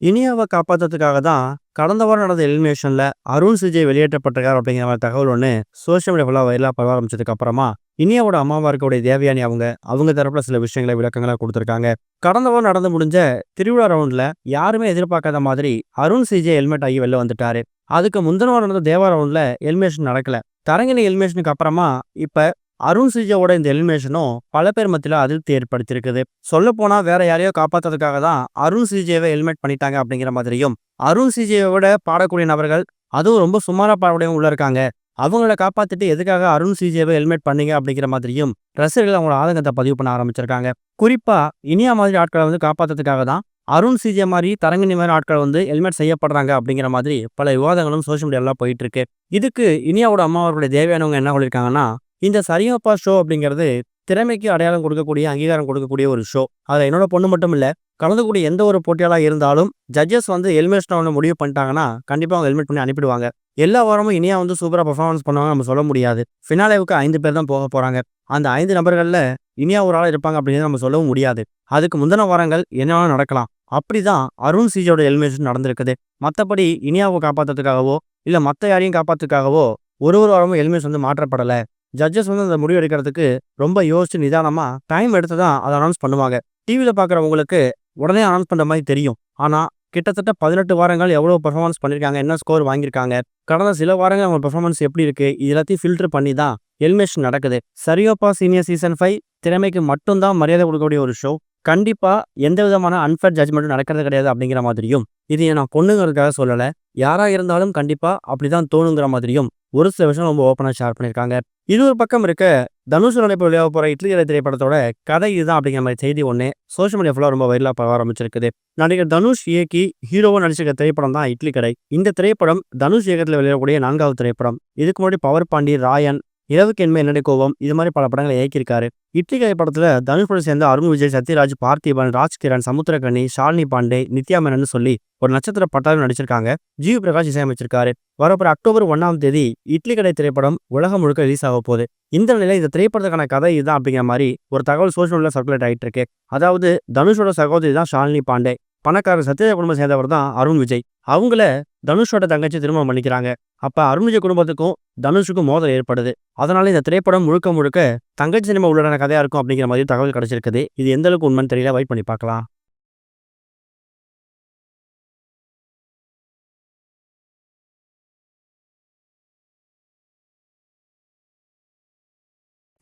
இனியாவை காப்பாத்துறதுக்காக தான் கடந்த வாரம் நடந்த எலிமினேஷன்ல அருண் விஜய் வெளியேற்றப்பட்டிருக்கார் அப்படிங்கிற மாதிரி தகவல் ஒன்று சோஷியல் மீடியா ஃபுல்லாக வைரலாக பரவ ஆரம்பிச்சதுக்கு அப்புறமா இனியாவோட அம்மாவா இருக்கக்கூடிய தேவயானி அவங்க தரப்புல சில விஷயங்களை விளக்கங்களா கொடுத்துருக்காங்க. கடந்த வாரம் நடந்து முடிஞ்ச திருவிழா ரவுண்ட்ல யாருமே எதிர்பார்க்காத மாதிரி அருண் விஜய் ஹெல்மெட் ஆகி வெளில வந்துட்டாரு. அதுக்கு முந்தின வாரம் நடந்த தேவா ரவுண்ட்ல எலிமினேஷன் நடக்கல. தரங்கிணி எலிமினேஷனுக்கு அப்புறமா இப்ப அருண் விஜயோட இந்த எலிமினேஷனும் பல பேர் மத்தியில அதிருப்தி ஏற்படுத்தியிருக்குது. சொல்ல போனா வேற யாரையோ காப்பாத்துறதுக்காக தான் அருண் விஜயவை ஹெல்மெட் பண்ணிட்டாங்க அப்படிங்கிற மாதிரியும், அருண் விஜயை விட பாடக்கூடிய நபர்கள் அதுவும் ரொம்ப சுமாரா பாடக்கூடியவங்க உள்ள இருக்காங்க, அவங்கள காப்பாத்திட்டு எதுக்காக அருண் விஜயவை ஹெல்மெட் பண்ணீங்க அப்படிங்கிற மாதிரியும் ரசிகர்கள் அவங்களோட ஆதங்கத்தை பதிவு பண்ண ஆரம்பிச்சிருக்காங்க. குறிப்பா இனியா மாதிரி ஆட்களை காப்பாத்துறதுக்காக தான் அருண் விஜய் மாதிரி தரங்கினி மாதிரி ஆட்கள் ஹெல்மெட் செய்யப்படுறாங்க அப்படிங்கிற மாதிரி பல விவாதங்களும் சோசியல் மீடியாலாம் போயிட்டு இருக்கு. இதுக்கு இனியாவோட அம்மா அவர்களுடைய தேவையானவங்க என்ன சொல்லியிருக்காங்கன்னா, இந்த சரிகமபா ஷோ அப்படிங்கிறது திறமைக்கு அடையாளம் கொடுக்கக்கூடிய, அங்கீகாரம் கொடுக்கக்கூடிய ஒரு ஷோ. அதில் என்னோட பொண்ணு மட்டும் இல்லை, கலந்துக்கூடிய எந்த ஒரு போட்டியாளராக இருந்தாலும் ஜட்ஜஸ் எலிமினேஷன் முடிவு பண்ணிட்டாங்கன்னா கண்டிப்பாக அவங்க ஹெல்மெட் பண்ணி அனுப்பிடுவாங்க. எல்லா வாரமும் இனியா சூப்பராக பர்ஃபார்மன்ஸ் பண்ணுவாங்க நம்ம சொல்ல முடியாது. ஃபினாலேவுக்கு 5 பேர் தான் போக போகிறாங்க. அந்த 5 நபர்களில் இனியா ஒரு ஆள் இருப்பாங்க அப்படின்னு நம்ம சொல்லவும் முடியாது. அதுக்கு முந்தின வாரங்கள் என்ன நடக்கலாம். அப்படிதான் அருண் விஜயோட எலிமினேஷன் நடந்திருக்குது. மற்றபடி இனியாவை காப்பாற்றுறதுக்காகவோ இல்லை மற்ற யாரையும் காப்பாற்றுறதுக்காகவோ ஒரு வாரமும் எலிமினேஷன் மாற்றப்படலை. ஜட்ஜஸ் அந்த முடிவு எடுக்கிறதுக்கு ரொம்ப யோசிச்சு நிதானமா டைம் எடுத்து தான் அதை அனௌன்ஸ் பண்ணுவாங்க. டிவியில் பார்க்குறவங்களுக்கு உடனே அனௌன்ஸ் பண்ணுற மாதிரி தெரியும். ஆனால் கிட்டத்தட்ட 18 வாரங்கள் எவ்வளோ பெர்ஃபார்மன்ஸ் பண்ணியிருக்காங்க, என்ன ஸ்கோர் வாங்கியிருக்காங்க, கடந்த சில வாரங்கள் அவங்க பெர்ஃபார்மன்ஸ் எப்படி இருக்குது, இது எல்லாத்தையும் ஃபில்டர் பண்ணி தான் எலிமினேஷன் நடக்குது. சரிகமபா சீனியர் சீசன் 5 திறமைக்கு மட்டும்தான் மரியாதை கொடுக்கக்கூடிய ஒரு ஷோ. கண்டிப்பாக எந்த விதமான அன்ஃபேர் ஜட்ஜ்மெண்ட்டும் நடக்கிறது கிடையாது அப்படிங்கிற மாதிரியும், இது நான் பொண்ணுங்கிறதுக்காக சொல்லலை, யாராக இருந்தாலும் கண்டிப்பாக அப்படி தான் தோணுங்கிற மாதிரியும் ஒரு சில விஷயம் ரொம்ப ஓப்பனாக ஷேர் பண்ணியிருக்காங்க. இது ஒரு பக்கம் இருக்க, தனுஷ் நடிப்பு வெளியாக போகிற இட்லி கடை திரைப்படத்தோட கதை இதுதான் அப்படிங்கிற மாதிரி செய்தி ஒன்று சோஷியல் மீடியா ஃபுல்லாக ரொம்ப வைரலாக பரவ ஆரம்பிச்சிருக்குது. நடிகர் தனுஷ் இயக்கி ஹீரோவாக நடிச்சிருக்க திரைப்படம் தான் இட்லி கடை. இந்த திரைப்படம் தனுஷ் இயக்கத்தில் வெளியிடக்கூடிய 4வது திரைப்படம். இதுக்கு முன்னாடி பவர் பாண்டி, ராயன், இரவுக்கு என்மை என்னுடைய கோபம், இது மாதிரி பல படங்களை இயக்கியிருக்காரு. இட்லி கடை படத்தில் தனுஷ் கூட சேர்ந்த அருண் விஜய், சத்யராஜ், பார்த்திபன், ராஜ்கிரண், சமுத்திரகனி, ஷாலினி பாண்டே, நித்யா மேனன் சொல்லி ஒரு நட்சத்திர பட்டாளம் நடிச்சிருக்காங்க. ஜிவி பிரகாஷ் இசையமைச்சிருக்காரு. வரப்போற அக்டோபர் 1ஆம் தேதி இட்லி கடை திரைப்படம் உலகம் முழுக்க ரிலீஸ் ஆக போகுது. இந்த நிலையில இந்த திரைப்படத்துக்கான கதை இதுதான் அப்படிங்கிற மாதிரி ஒரு தகவல் சோஷியல் மீடியா சர்க்குலேட் ஆகிட்டு இருக்கு. அதாவது தனுஷோட சகோதரி தான் ஷாலினி பாண்டே, பணக்காரர் சத்யராஜ் குடும்பம் சேர்ந்தவர் தான் அருண் விஜய். அவங்கள தனுஷோட தங்கச்சி திருமணம் பண்ணிக்கிறாங்க. அப்ப அருண் விஜய் குடும்பத்துக்கும் தனுஷுக்கும் மோதல் ஏற்படுது. அதனால இந்த திரைப்படம் முழுக்க முழுக்க தங்கச்சி சினிமா உள்ளான கதையா இருக்கும் அப்படிங்கிற மாதிரி தகவல் கிடைச்சிருக்குது. இது எந்த அளவுக்கு உண்மைன்னு தெரியல, வெயிட் பண்ணி பார்க்கலாம்.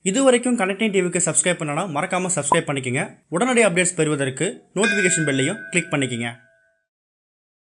இதுவரைக்கும் கனெக்டிங் டிவிக்கு சப்ஸ்கிரைப் பண்ணனா மறக்காம சப்ஸ்கிரைப் பண்ணிக்கங்க. உடனடி அப்டேட்ஸ் பெறுவதற்கு நோட்டிஃபிகேஷன் பெல்லையும் கிளிக் பண்ணிக்கங்க.